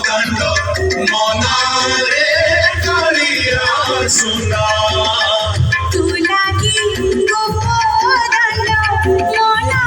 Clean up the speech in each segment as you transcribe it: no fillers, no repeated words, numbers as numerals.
দণ্ড মনারে কালিয়া সোনা তুলাগি গোপ দণ্ড মনা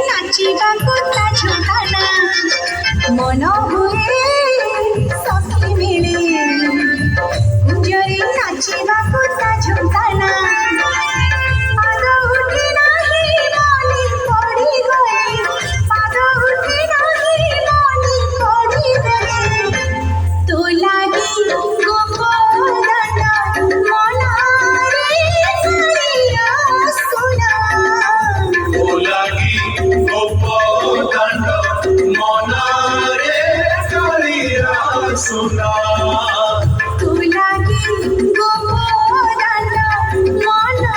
নাচিବାକୁ ତା ଝୁଙ୍କାନା ମନ ହୁଏ ସଖୀ ମିଳେ କୁଞ୍ଜରେ ନାଚିବାକୁ ତା ଝୁଙ୍କାନା ପାଦ ଉଠେ ନାହିଁ ମନେ ପଡ଼ିଗଲେ ପାଦ ଉଠେ ନାହିଁ ମନେ ପଡ଼ିଗଲେ ତୋ ଲାଗି ଗୋପ ଦଣ୍ଡ ମନରେ କାଳିଆ ସୁନା সোনা তুলাগি গোপ দণ্ড মনা